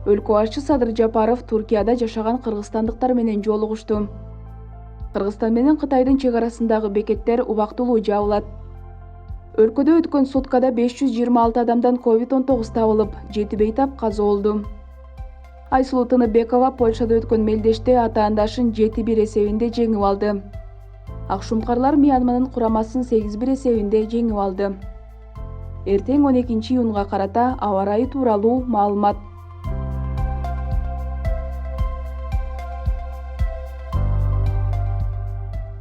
Өлкө башчы Садыр Жапаров Туркияда жашаган кыргызстандыктар менен жолугушту. Кыргызстан менен Кытайдын чек арасындагы бекеттер убактылуу жабылат. Өлкөдө өткөн суткада 526 адамдан COVID-19 табылып, 7 бейтап каза болду. Айсулуу Тыныбекова Польшада өткөн мелдеште атаандашын 7-1 эсебинде жеңип алды. Акшумкарлар Мьянманын курамасын 8-1 эсебинде жеңип алды. Эртең 12-июнга карата аба ырайы тууралуу маалымат.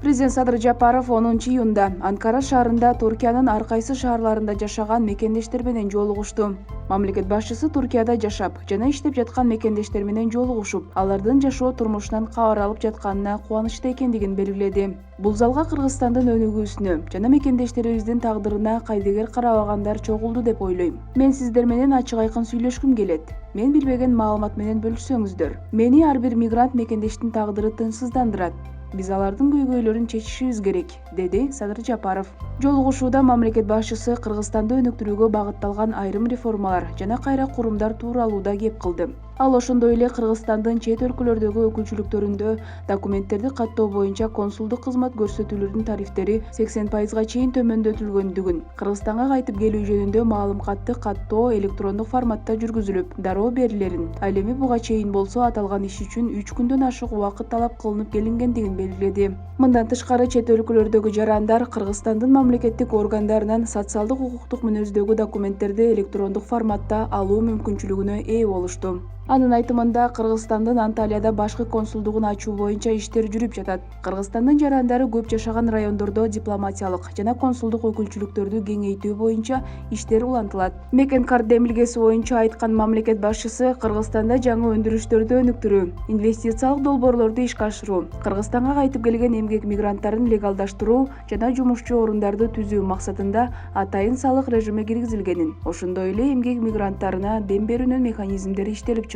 Президент Садыр Жапаров 10-июнда Анкара шаарында Туркиянын ар кайсы шаарларында жашаган мекендештер менен жолугушту. Мамлекет башчысы Туркияда жашап жана иштеп жаткан мекендештер менен жолугушуп, алардын жашоо турмушунан кабар алып жатканына кубанычта экендигин белгиледи. Бул залга Кыргызстандын өнүгүүсүнө жана мекендештерибиздин тагдырына кайдыгер карабагандар чогулду деп ойлойм. Мен сиздер менен ачык айкын сүйлөшкүм келет. Мен билбеген маалымат менен бөлүшсөңүздөр. Мени ар бир мигрант мекендештин тагдыры тынчсыздандырат. Биз алардын көйгөйлөрүн чечишибиз керек, деди Садыр Жапаров. Жолугушууда мамлекет башчысы Кыргызстанды өнүктүрүүгө багытталган айрым реформалар жана кайра курумдар тууралуу да кеп кылды. Ал ошондой эле Кыргызстандын чет өлкөлөрдөгү өкүлчүлүктөрүндө документтерди каттоо боюнча консулдук кызмат көрсөтүүлөрдүн тарифтери 80%га чейин төмөндөтүлгөндүгүн, Кыргызстанга кайтып келүү жөнүндө маалымкатты каттоо электрондук форматта жүргүзүлүп, дароо берилерин, ал эми буга чейин болсо аталган иш үчүн 3 күндөн ашык убакыт талап кылынып келингендигин белгиледи. Мындан тышкары чет өлкөлөрдөгү жарандар Кыргызстандын мамлекеттик органдарынан социалдык укуктук мүнөздөгү документтерди электрондук форматта алуу мүмкүнчүлүгүнө ээ болушту. Анын айтымында Кыргызстандын Анталияда башкы консулдугун ачуу боюнча иштер жүрүп жатат. Кыргызстандын жарандары көп жашаган райондордо дипломатиялык жана консулдук өкүлчүлүктөрдү кеңейтүү боюнча иштер улантылат. Мекен карт демилгеси боюнча айткан мамлекет башчысы Кыргызстанда жаңы өндүрүштөрдү өнүктүрүү, инвестициялык долбоорлорду ишке ашыруу, Кыргызстанга кайтып келген эмгек мигранттарын легалдаштыруу жана жумушчу орундарды түзүү максатында атайын салык режими киргизилгенин, ошондой эле эмгек мигранттарына дем берүүнүн механизмдери иштелип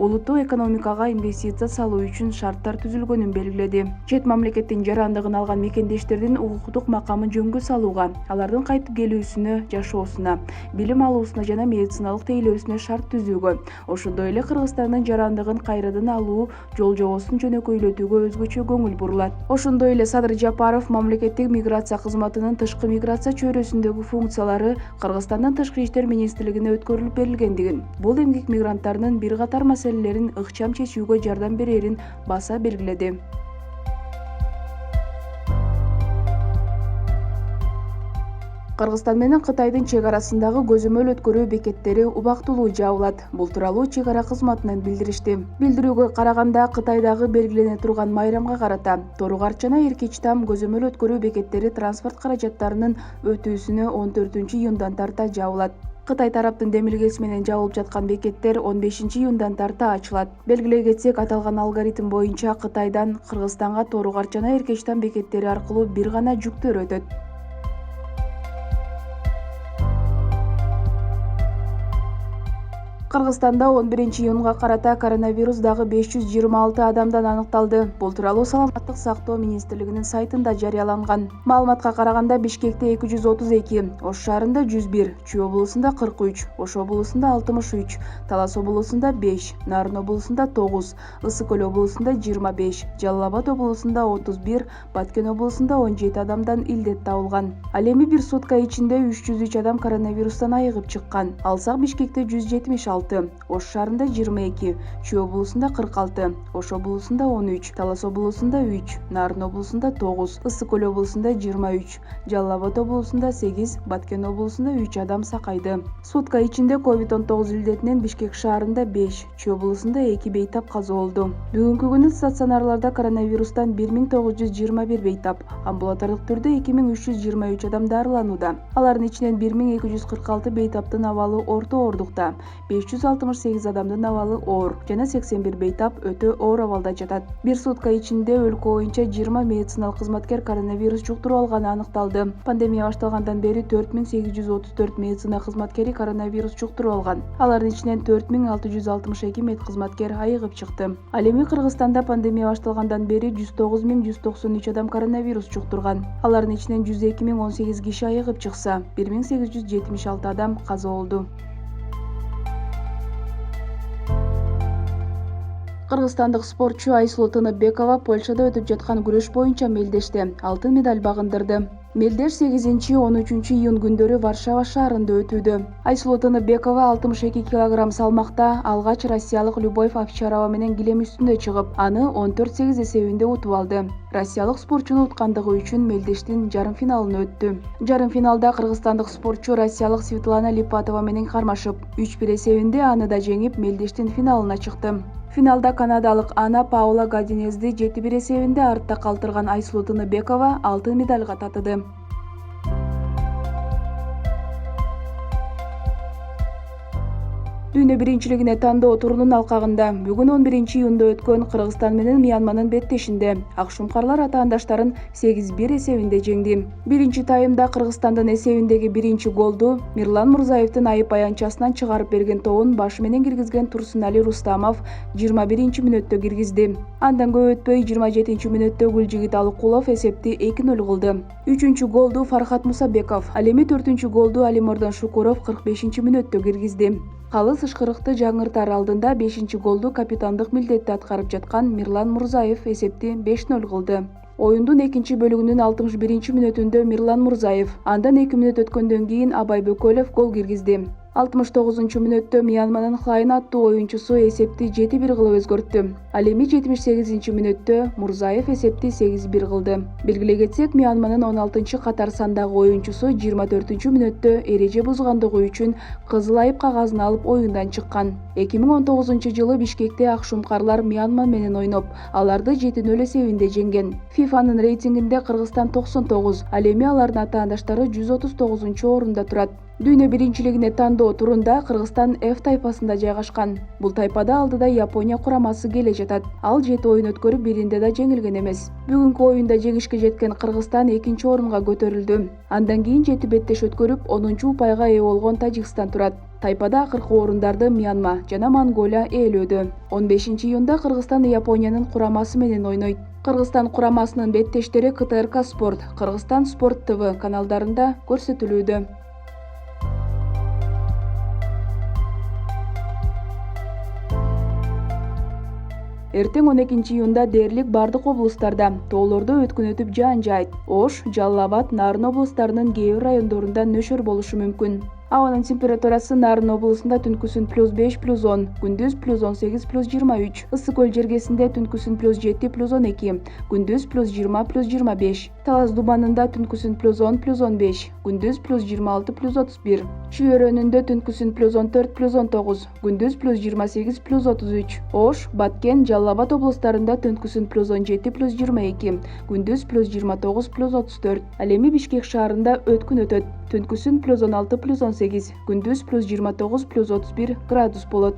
улуттук экономикага инвестиция салуу үчүн шарттар түзүлгөнүн белгиледи. Чет мамлекеттин жарандыгын алган мекендештердин укуктук макамын жөнгө салууга, алардын кайтып келүүсүнө, жашоосуна, билим алуусуна жана медициналык тейлөөсүнө шарт түзүүгө, ошондой эле Кыргызстандын жарандыгын кайрадан алуу жол-жобосун жөнөкөйлөтүүгө өзгөчө көңүл бурулат. Ошондой эле Садыр Жапаров мамлекеттик миграция кызматынын тышкы миграция чөйрөсүндөгү функциялары Кыргызстандын тышкы иштер министрлигине өткөрүлүп берилгендигин, бул эмгек мигранттарынын бир катар маселелерин ыкчам чечүүгө жардам берерин баса белгиледи. Кыргызстан менен Кытайдын чек арасындагы көзөмөл өткөрүү бекеттери убактылуу жабылат. Бул тууралуу чек ара кызматынан билдиришти. Билдирүүгө караганда, Кытайдагы белгилене турган майрамга карата Торук Арч жана Эркеч Там көзөмөл өткөрүү бекеттери транспорт каражаттарынын өтүүсүнө 14-июндан тарта жабылат. Кытай тараптын демилгеси менен жабылып жаткан бекеттер 15-июндан тарта ачылат. Белгилей кетсек, аталган алгоритм боюнча Кытайдан Кыргызстанга Торук Арч жана Эркеч Там бекеттери аркылуу бир гана жүктөр өтөт. Кыргызстанда 11-июнга карата коронавирус дагы 526 адамдан аныкталды. Бул тууралуу Саламаттык сактоо министрлигинин сайтында жарыяланган. Маалыматка караганда Бишкекте 232, Ош шаарында 101, Чүй облусунда 43, Ош облусунда 63, Талас облусунда 5, Нарын облусунда 9, Ысык Көл облусунда 25, Жалал Абад облусунда 31, Баткен облусунда 17 адамдан илдет табылган. Ал эми бир сутка ичинде 303 адам коронавирустан айыгып чыккан. Алсак Бишкекте 176, Ош шаарында 22, Чүй облусунда 46, Ош облусунда 13, Талас облусунда 3, Нарын облусунда 9, Ысык Көл облусунда 23, Жалал Абад облусунда 8, Баткен облусунда 3 адам сакайды. Сутка ичинде COVID-19 илдетинен Бишкек шаарында 5, Чүй облусунда 2 бейтап каза болду. Бүгүнкү күнү стационарларда коронавирустан 1921 бейтап, амбулатордук түрдө 2323 адам дарыланууда. Алардын ичинен 1246 бейтаптын абалы орто оордукта, 568 адамдын абалы оор жана 81 бейтап өтө оор абалда жатат. Бир сутка ичинде өлкө боюнча 20 медициналык кызматкер коронавирус жуктуруп алганы аныкталды. Пандемия башталгандан бери 4834 медицина кызматкери коронавирус жуктуруп алган. Алардын ичинен 4662 медкызматкер айыгып чыкты. Ал эми Кыргызстанда пандемия башталгандан бери 109193 адам коронавирус жуктурган. Алардын ичинен 102018 киши айыгып чыкса, 1876 адам каза болду. Кыргызстандык спортчу Айсулуу Тыныбекова Польшада өтүп жаткан күрөш боюнча мелдеште алтын медаль багындырды. Мелдеш 8-13 июнь күндөрү Варшава шаарында өтүүдө. Айсулуу Тыныбекова 62 кг салмакта алгач россиялык Любовь Овчарова менен килем үстүндө чыгып, аны 14-8 эсебинде утуп алды. Россиялык спортчуну уткандыгы үчүн мелдештин жарым финалына өттү. Жарым финалда кыргызстандык спортчу россиялык Светлана Липатова менен кармашып, 3-1 эсебинде аны да жеңип, мелдештин финалына чыкты. Финалда канадалык Ана Паула Гадинезди 7-1 эсебинде артта калтырган Айсулуу Тыныбекова алтын медальга татыды. Дүйнө биринчилигине тандоо турунун алкагында бүгүн 11-июнда өткөн Кыргызстан менен Мьянманын беттешинде Акшумкарлар атаандаштарын 8-1 эсебинде жеңди. Биринчи таймда Кыргызстандын эсебиндеги биринчи голду Мирлан Мурзаевдин айып аянтчасынан чыгарып берген тобун башы менен киргизген Турсунали Рустамов 21-мүнөттө киргизди. Андан көп өтпөй 27-мүнөттө Гүлжигит Алыкулов эсепти 2-0 кылды. 3-чү голду Фархат Мусабеков, ал эми 4-чү голду Алимордон Шукуров 45-мүнөттө киргизди. Калыс ышкырыкты жаңыртар алдында 5-чи голду капитандык милдетти аткарып жаткан Мирлан Мурзаев эсепти 5-0 кылды. Оюндун экинчи бөлүгүнүн 61-мүнөтүндө Мирлан Мурзаев, андан 2 мүнөт өткөндөн кийин Абай Бөкөлов гол киргизди. 69-мүнөттө Мьянманын Хлайн аттуу оюнчусу эсепти 7-1 кылып өзгөрттү. Ал эми 78-мүнөттө Мурзаев эсепти 8-1 кылды. Белгилей кетсек, Мьянманын 16-чы катар сандагы оюнчусу 24-мүнөттө эреже бузгандыгы үчүн кызыл айып кагазын алып оюндан чыккан. 2019-жылы Бишкекте Акшумкарлар Мьянман менен ойноп, аларды 7-0 эсебинде жеңген. ФИФАнын рейтингинде Кыргызстан 99, ал эми алардын атаандаштары 139-орунда турат. Дүйнө биринчилигине тандоо турунда Кыргызстан F тайпасында жайгашкан. Бул тайпада алдыда Япония курамасы келе жатат. Ал 7 оюн өткөрүп, биринде да жеңилген эмес. Бүгүнкү оюнда жеңишке жеткен Кыргызстан 2-чи орунга көтөрүлдү. Андан кийин 7 беттеш өткөрүп, 10-чу упайга ээ болгон Тажикстан турат. Тайпада акыркы орундарды Мьянма жана Монголия ээлөөдө. 15-июнда Кыргызстан Япониянын курамасы менен ойнойт. Кыргызстан курамасынын беттештери КТРК Спорт, Кыргызстан Спорт ТВ каналдарында көрсөтүлүүдө. Эртең 12-июнда дээрлик бардык облустарда, тоолордо өткүн өтүп жаан жаайт. Ош, Жалал Абад, Нарын облустарынын кээ бир райондорунда нөшөр болушу мүмкүн. Абанын температурасы Нарын облусунда түнкүсүн +5 +10, күндүз +18 +23. Ысык көл жергесинде түнкүсүн +7 +12, күндүз +20 +25. Талас Дубанында түнкүсүн +10 +15, күндүз +26 +31. Чүй өрөөнүндө түнкүсүн +14 +19, күндүз +28 +33. Ош, Баткен, Жалал Абад облустарында түнкүсүн +17 +22, күндүз +29 +34. Ал эми Бишкек шаарында өткүн өтөт. Түнкүсүн +16 +18, күндүз +29 +31 градус болот.